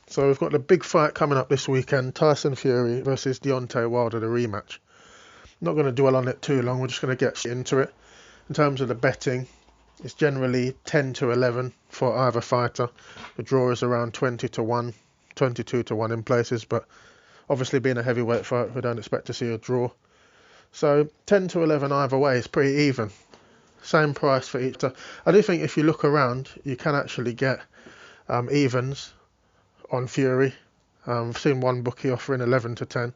So we've got the big fight coming up this weekend, Tyson Fury versus Deontay Wilder, the rematch. Not going to dwell on it too long, we're just going to get into it. In terms of the betting, it's generally 10 to 11 for either fighter. The draw is around 20 to 1, 22 to 1 in places, but obviously being a heavyweight fight, we don't expect to see a draw. So 10 to 11 either way is pretty even. Same price for each. I do think if you look around, you can actually get evens on Fury. I've seen one bookie offering 11 to 10.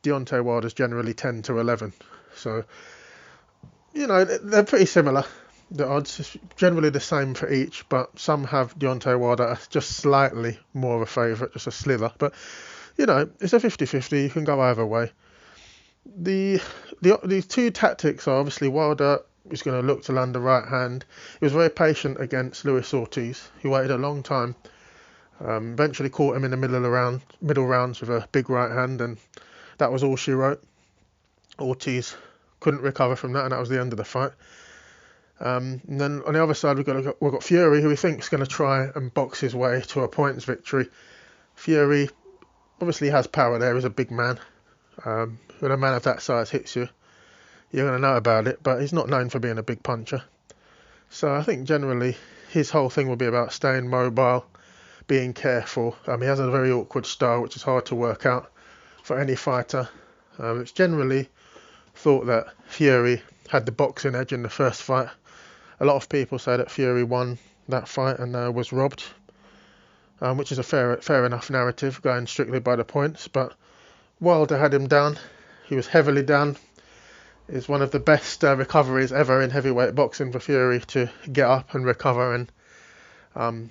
Deontay Wilder's generally 10 to 11. So, they're pretty similar. The odds is generally the same for each, but some have Deontay Wilder as just slightly more of a favourite, just a slither. But, it's a 50-50. You can go either way. The two tactics are obviously Wilder is going to look to land the right hand. He was very patient against Luis Ortiz. He waited a long time. Eventually caught him in the middle rounds with a big right hand, and that was all she wrote. Ortiz couldn't recover from that, and that was the end of the fight. And then on the other side, we've got Fury, who we think is going to try and box his way to a points victory. Fury obviously has power there. He's a big man. When a man of that size hits you, you're going to know about it, but he's not known for being a big puncher. So I think generally his whole thing will be about staying mobile, being careful. He has a very awkward style, which is hard to work out for any fighter. It's generally thought that Fury had the boxing edge in the first fight. A lot of people say that Fury won that fight and was robbed, which is a fair enough narrative, going strictly by the points. But Wilder had him down. He was heavily down. It's one of the best recoveries ever in heavyweight boxing for Fury to get up and recover and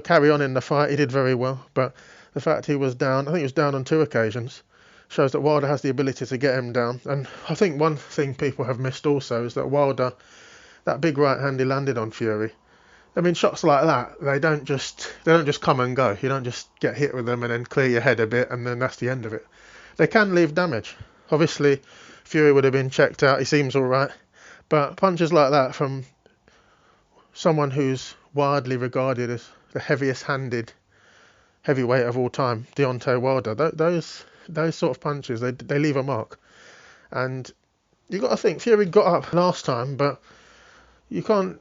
carry on in the fight. He did very well, but the fact he was down, I think he was down on 2 occasions, shows that Wilder has the ability to get him down. And I think one thing people have missed also is that Wilder, that big right hand he landed on Fury, I mean, shots like that, they don't just come and go. You don't just get hit with them and then clear your head a bit and then that's the end of it. They can leave damage. Obviously, Fury would have been checked out. He seems all right, but punches like that from someone who's widely regarded as the heaviest-handed heavyweight of all time, Deontay Wilder, those sort of punches, they leave a mark. And you got to think Fury got up last time, but he can't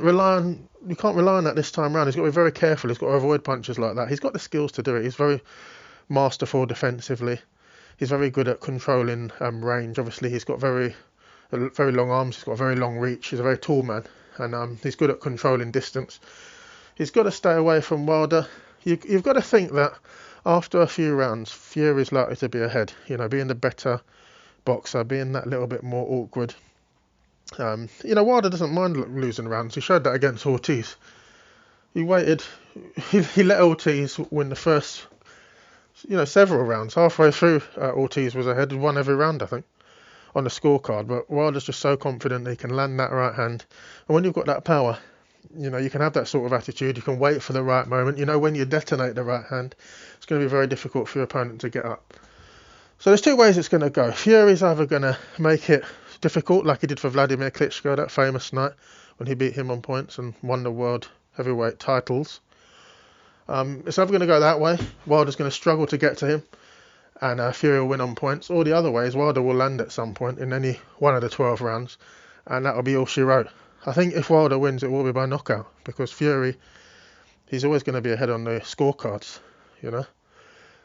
rely on that this time round. He's got to be very careful. He's got to avoid punches like that. He's got the skills to do it. He's very masterful defensively. He's very good at controlling range. Obviously, he's got very long arms. He's got a very long reach. He's a very tall man, and he's good at controlling distance. He's got to stay away from Wilder. You've got to think that after a few rounds, Fury's likely to be ahead. Being the better boxer, being that little bit more awkward. Wilder doesn't mind losing rounds. He showed that against Ortiz. He waited. He let Ortiz win the first, several rounds. Halfway through, Ortiz was ahead. He won every round, I think, on the scorecard. But Wilder's just so confident that he can land that right hand. And when you've got that power, you can have that sort of attitude. You can wait for the right moment. When you detonate the right hand, it's going to be very difficult for your opponent to get up. So there's 2 ways it's going to go. Fury's either going to make it difficult, like he did for Vladimir Klitschko that famous night when he beat him on points and won the world heavyweight titles. It's either going to go that way. Wilder's going to struggle to get to him, and Fury will win on points. Or the other way is Wilder will land at some point in any one of the 12 rounds, and that will be all she wrote. I think if Wilder wins, it will be by knockout, because Fury, he's always going to be ahead on the scorecards,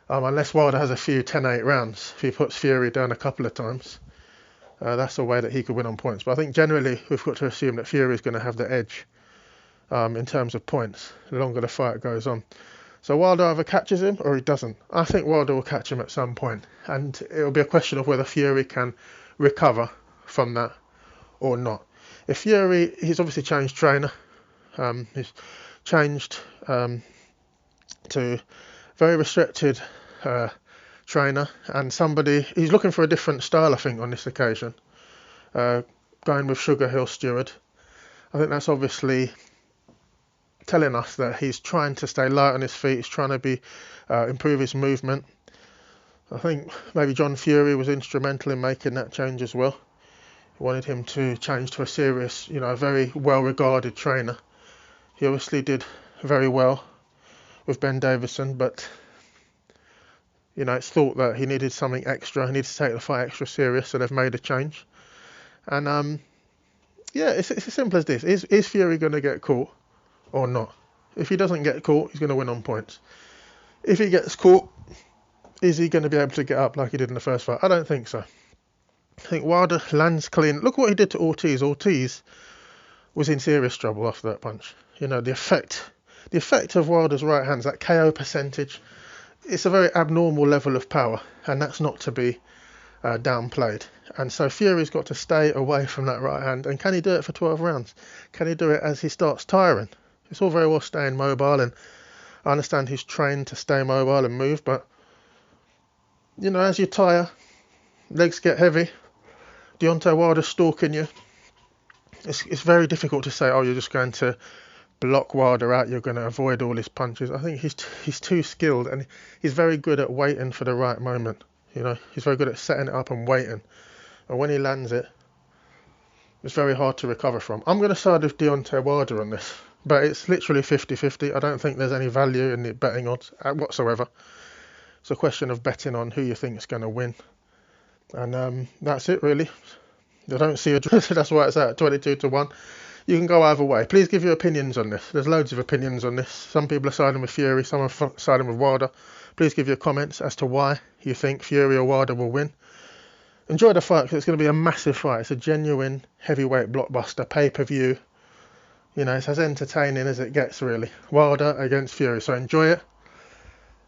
unless Wilder has a few 10-8 rounds. If he puts Fury down a couple of times, that's a way that he could win on points. But I think generally we've got to assume that Fury is going to have the edge in terms of points the longer the fight goes on. So Wilder either catches him or he doesn't. I think Wilder will catch him at some point, and it'll be a question of whether Fury can recover from that or not. If Fury, he's obviously changed trainer. He's changed to very restricted trainer, and he's looking for a different style, I think, on this occasion. Going with Sugar Hill Stewart. I think that's obviously telling us that he's trying to stay light on his feet. He's trying to improve his movement. I think maybe John Fury was instrumental in making that change as well. He wanted him to change to a serious, very well-regarded trainer. He obviously did very well with Ben Davison, but you know, it's thought that he needed something extra. He needed to take the fight extra serious, so they've made a change. And yeah, it's as simple as this: is Fury going to get caught or not? If he doesn't get caught, he's going to win on points. If he gets caught, is he going to be able to get up like he did in the first fight? I don't think so. I think Wilder lands clean. Look what he did to Ortiz. Ortiz was in serious trouble after that punch. You know, the effect of Wilder's right hands, that KO percentage, it's a very abnormal level of power, and that's not to be downplayed. And so Fury's got to stay away from that right hand. And can he do it for 12 rounds? Can he do it as he starts tiring? It's all very well staying mobile, and I understand he's trained to stay mobile and move, but you know, as you tire, legs get heavy, Deontay Wilder's stalking you, it's very difficult to say, oh, you're just going to block Wilder out, you're going to avoid all his punches. I think he's too skilled, and he's very good at waiting for the right moment. You know, he's very good at setting it up and waiting, and when he lands it, it's very hard to recover from. I'm going to side with Deontay Wilder on this, but it's literally 50-50. I don't think there's any value in the betting odds whatsoever. It's a question of betting on who you think is going to win, and that's it really. I don't see a draw, so that's why it's at 22-1. You can go either way. Please give your opinions on this. There's loads of opinions on this. Some people are siding with Fury, some are siding with Wilder. Please give your comments as to why you think Fury or Wilder will win. Enjoy the fight, because it's going to be a massive fight. It's a genuine heavyweight blockbuster, pay-per-view. You know, it's as entertaining as it gets, really. Wilder against Fury, so enjoy it.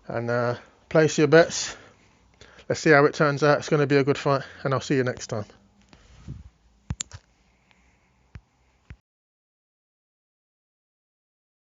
And place your bets. Let's see how it turns out. It's going to be a good fight, and I'll see you next time.